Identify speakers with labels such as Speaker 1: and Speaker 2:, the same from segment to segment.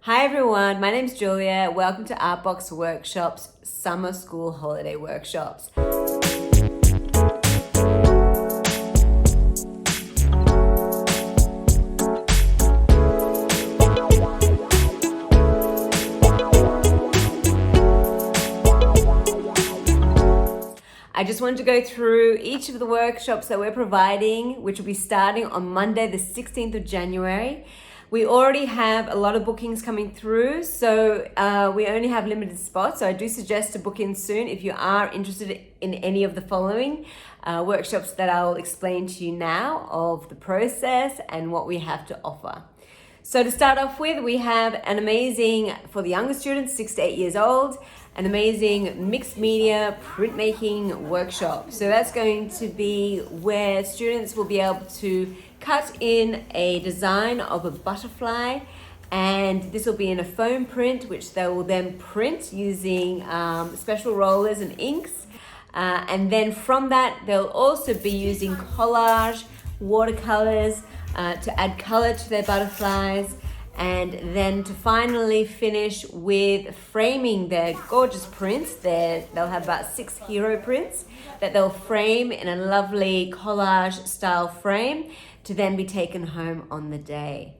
Speaker 1: Hi everyone, my name's Julia. Welcome to Artbox Workshops Summer School Holiday Workshops. I just wanted to go through each of the workshops that we're providing, which will be starting on Monday, the 16th of January. We already have a lot of bookings coming through, so we only have limited spots. So I do suggest to book in soon if you are interested in any of the following workshops that I'll explain to you now of the process and what we have to offer. So to start off with, we have an amazing, for the younger students, 6 to 8 years old, an amazing mixed media printmaking workshop. So that's going to be where students will be able to cut in a design of a butterfly, and this will be in a foam print, which they will then print using special rollers and inks. And then from that, they'll also be using collage, watercolors, to add color to their butterflies, and then to finally finish with framing their gorgeous prints. They'll have about 6 hero prints that they'll frame in a lovely collage style frame to then be taken home on the day.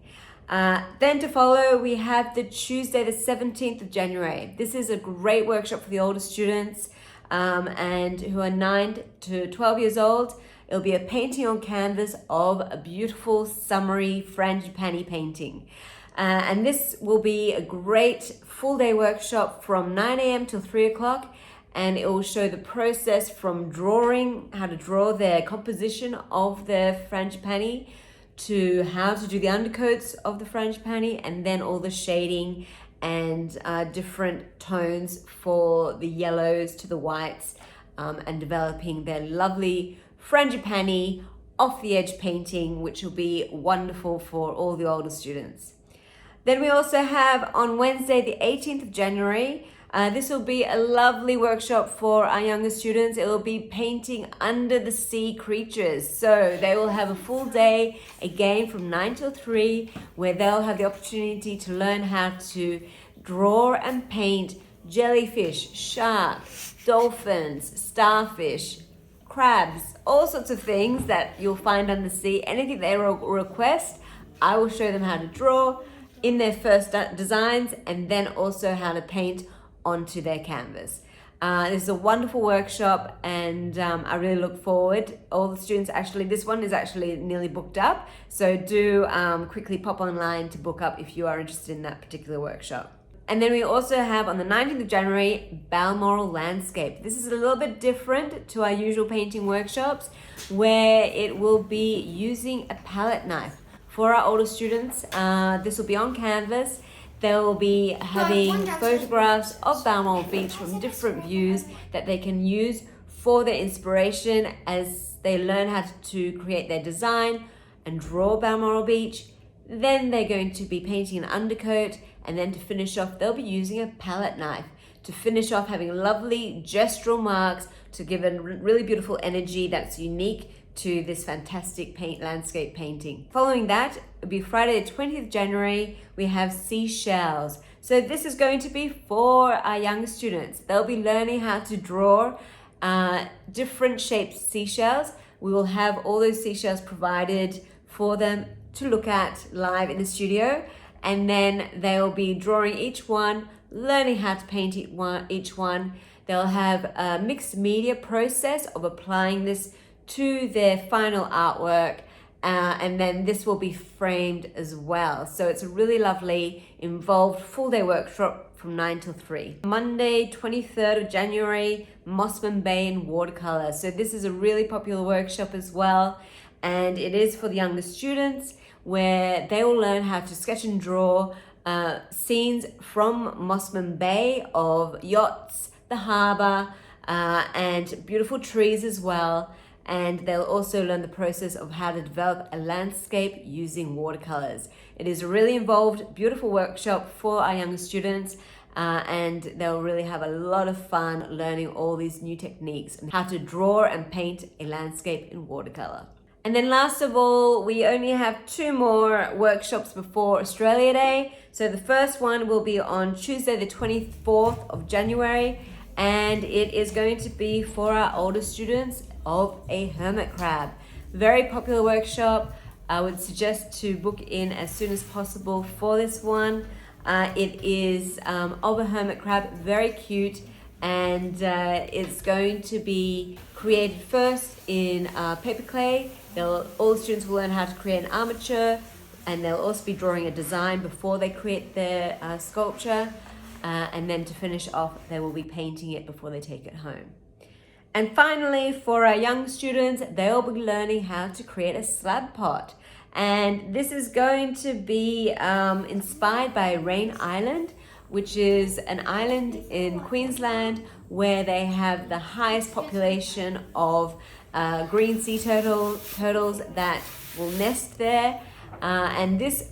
Speaker 1: Then to follow, we have the Tuesday, the 17th of January. This is a great workshop for the older students and who are 9 to 12 years old. It'll be a painting on canvas of a beautiful summery frangipani painting. And this will be a great full day workshop from 9 a.m. till 3 o'clock. And it will show the process from drawing, how to draw their composition of the frangipani, to how to do the undercoats of the frangipani, and then all the shading and different tones for the yellows to the whites, and developing their lovely frangipani off the edge painting, which will be wonderful for all the older students. Then we also have on Wednesday, the 18th of January, this will be a lovely workshop for our younger students. It will be painting under the sea creatures. So they will have a full day, again from 9 till 3, where they'll have the opportunity to learn how to draw and paint jellyfish, sharks, dolphins, starfish, crabs, all sorts of things that you'll find under the sea. Anything they request, I will show them how to draw in their first designs, and then also how to paint onto their canvas. This is a wonderful workshop, and I really look forward. All the students this one is actually nearly booked up, so do quickly pop online to book up if you are interested in that particular workshop. And then we also have on the 19th of January, Balmoral Landscape. This is a little bit different to our usual painting workshops, where it will be using a palette knife. For our older students, this will be on canvas. They will be having photographs of Balmoral Beach from different views that they can use for their inspiration as they learn how to create their design and draw Balmoral Beach. Then they're going to be painting an undercoat, and then to finish off, they'll be using a palette knife to finish off, having lovely gestural marks to give a really beautiful energy that's unique to this fantastic landscape painting. Following that, it'll be Friday the 20th of January, we have seashells. So this is going to be for our younger students. They'll be learning how to draw different shaped seashells. We will have all those seashells provided for them to look at live in the studio, and then they'll be drawing each one, learning how to paint each one. They'll have a mixed media process of applying this to their final artwork, and then this will be framed as well. So it's a really lovely, involved full day workshop from 9 till 3. Monday, 23rd of January, Mossman Bay in Watercolor. So this is a really popular workshop as well, and it is for the younger students, where they will learn how to sketch and draw scenes from Mossman Bay of yachts, the harbour, and beautiful trees as well. And they'll also learn the process of how to develop a landscape using watercolors. It is a really involved, beautiful workshop for our younger students, and they'll really have a lot of fun learning all these new techniques and how to draw and paint a landscape in watercolor. And then last of all, we only have 2 more workshops before Australia Day. So the first one will be on Tuesday, the 24th of January, and it is going to be for our older students of a hermit crab. Very popular workshop. I would suggest to book in as soon as possible for this one. It is of a hermit crab, very cute, and it's going to be created first in paper clay. All the students will learn how to create an armature, and they'll also be drawing a design before they create their sculpture, and then to finish off they will be painting it before they take it home. And finally, for our young students, they'll be learning how to create a slab pot, and this is going to be inspired by Rain Island, which is an island in Queensland where they have the highest population of green sea turtles that will nest there. And this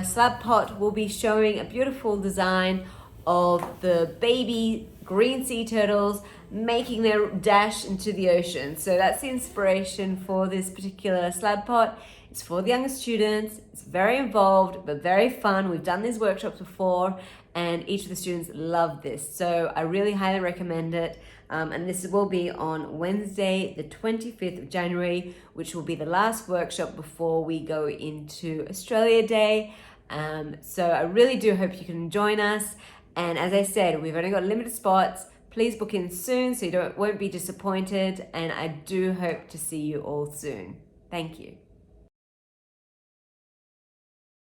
Speaker 1: slab pot will be showing a beautiful design of the baby green sea turtles making their dash into the ocean. So that's the inspiration for this particular slab pot. It's for the younger students. It's very involved, but very fun. We've done these workshops before, and each of the students love this. So I really highly recommend it. And this will be on Wednesday, the 25th of January, which will be the last workshop before we go into Australia Day. So I really do hope you can join us. And as I said, we've only got limited spots. Please book in soon so you won't be disappointed. And I do hope to see you all soon. Thank you.